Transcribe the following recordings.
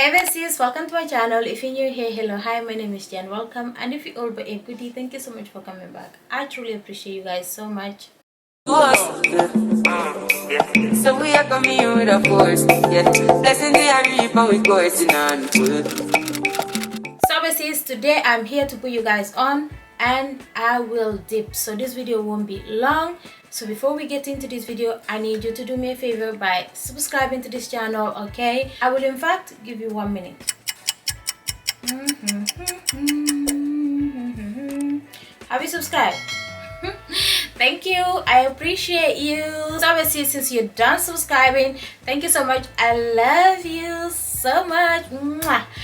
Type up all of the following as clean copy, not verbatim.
Hey besties, welcome to my channel. If you're new here, hello, hi, my name is Jen, welcome. And if you're old but a goodie, thank you so much for coming back. I truly appreciate you guys so much. So we are coming in with a force, yeah. Blessing the reap and we coursing on full. So besties, today I'm here to put you guys on and I will dip. So this video won't be long. So before we get into this video, I need you to do me a favor by subscribing to this channel, okay? I will in fact give you 1 minute. Have you subscribed? Thank you, I appreciate you. So obviously, since you're done subscribing, thank you so much. I love you so much.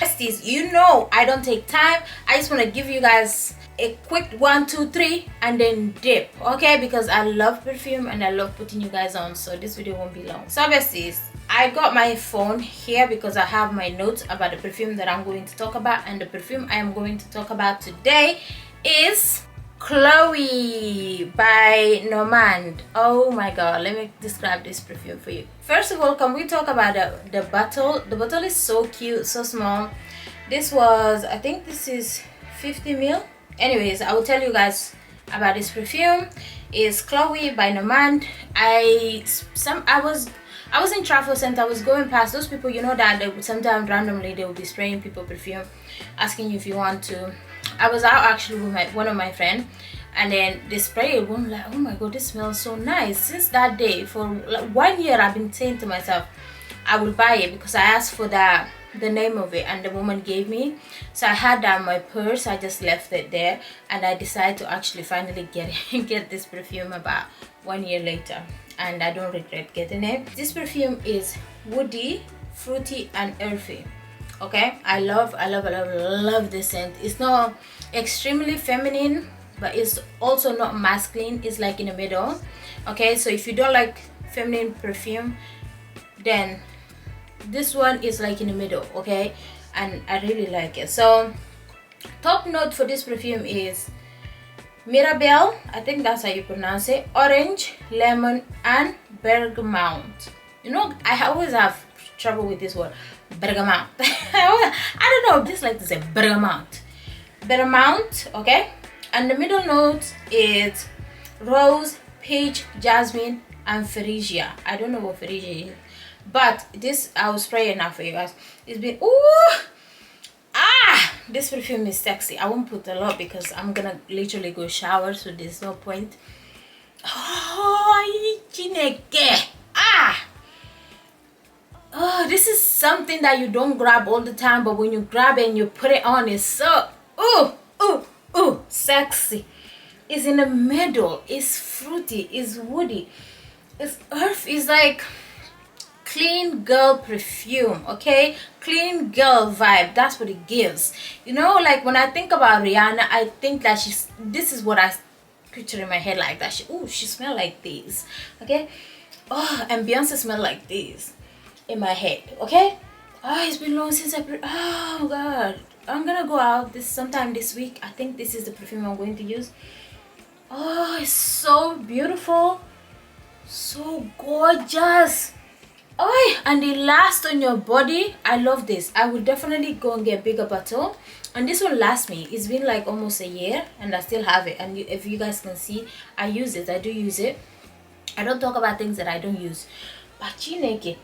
Besties, you know I don't take time. I just want to give you guys a quick 1 2 3 and then dip, okay? Because I love perfume and I love putting you guys on, so this video won't be long. So besties, I got my phone here because I have my notes about the perfume that I'm going to talk about, and the perfume I am going to talk about today is Chloe by Nomad. Oh my god, let me describe this perfume for you. First of all, can we talk about the bottle? The bottle is so cute, so small. This was, I think this is 50 ml. Anyways, I will tell you guys about this perfume. It's Chloe by Nomad. I was in travel center. I was going past those people, you know, that they would sometimes randomly they will be spraying people perfume, asking you if you want to. I was out actually with one of my friends, and then they sprayed it. I'm like, oh my god, this smells so nice. Since that day, for like 1 year, I've been saying to myself I will buy it, because I asked for the name of it and the woman gave me. So I had that in my purse. I just left it there, and I decided to actually finally get this perfume about 1 year later, and I don't regret getting it. This perfume is woody, fruity and earthy. Okay, I love this scent. It's not extremely feminine, but it's also not masculine. It's like in the middle. Okay, so if you don't like feminine perfume, then this one is like in the middle, okay? And I really like it. So top note for this perfume is Mirabelle, I think that's how you pronounce it, orange, lemon and bergamot. You know, I always have trouble with this word, bergamot. I don't know, just like to say bergamot, okay? And the middle note is rose, peach, jasmine and freesia. I don't know what freesia is, but this I will spray it now for you guys. It's been this perfume is sexy. I won't put a lot because I'm gonna literally go shower, so there's no point. Oh, this is something that you don't grab all the time, but when you grab it and you put it on, it's so sexy. It's in the middle, it's fruity, it's woody, it's earth, it's like clean girl perfume, okay? Clean girl vibe, that's what it gives. You know, like when I think about Rihanna, I think that this is what I picture in my head, like that. She smell like this, okay? Oh, and Beyonce smell like this in my head, okay? Oh, it's been long since oh god, I'm gonna go out sometime this week. I think this is the perfume I'm going to use. Oh, it's so beautiful, so gorgeous. Oh, and it lasts on your body. I love this. I would definitely go and get a bigger bottle, and this one lasts me. It's been like almost a year and I still have it. And if you guys can see, I use it. I do use it. I don't talk about things that I don't use, but you naked.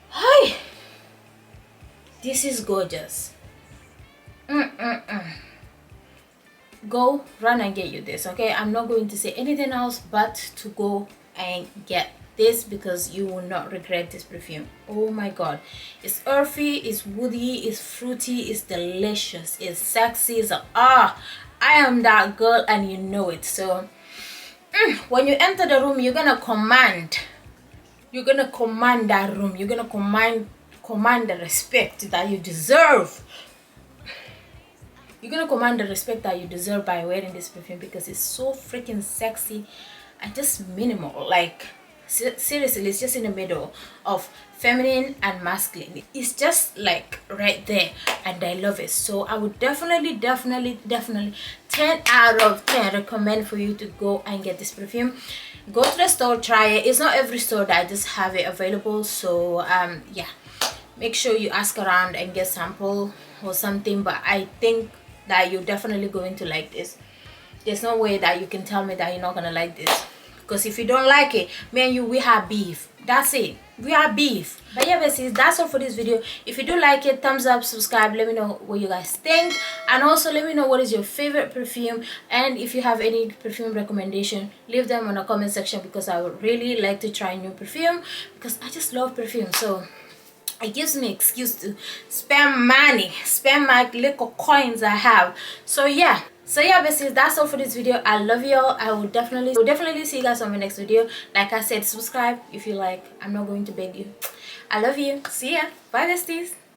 Hi, this is gorgeous. Go run and get you this, okay? I'm not going to say anything else but to go and get this, because you will not regret this perfume. Oh my god, it's earthy, it's woody, it's fruity, it's delicious, it's sexy, it's I am that girl and you know it. So when you enter the room, you're gonna command that room. You're gonna command the respect that you deserve. You're gonna command the respect that you deserve by wearing this perfume, because it's so freaking sexy and just minimal. Like seriously, it's just in the middle of feminine and masculine. It's just like right there, and I love it. So I would definitely 10 out of 10 recommend for you to go and get this perfume. Go to the store, try it. It's not every store that just have it available, so yeah, make sure you ask around and get sample or something. But I think that you're definitely going to like this. There's no way that you can tell me that you're not gonna like this, because if you don't like it, me and you, we have beef. That's it, we have beef. But yeah, besties, that's all for this video. If you do like it, thumbs up, subscribe, let me know what you guys think, and also let me know what is your favorite perfume, and if you have any perfume recommendation, leave them on the comment section, because I would really like to try new perfume, because I just love perfume. So it gives me excuse to spend money, spend my little coins I have. So yeah, besties, that's all for this video. I love y'all. I will definitely see you guys on my next video. Like I said, subscribe if you like. I'm not going to beg you. I love you. See ya. Bye, besties.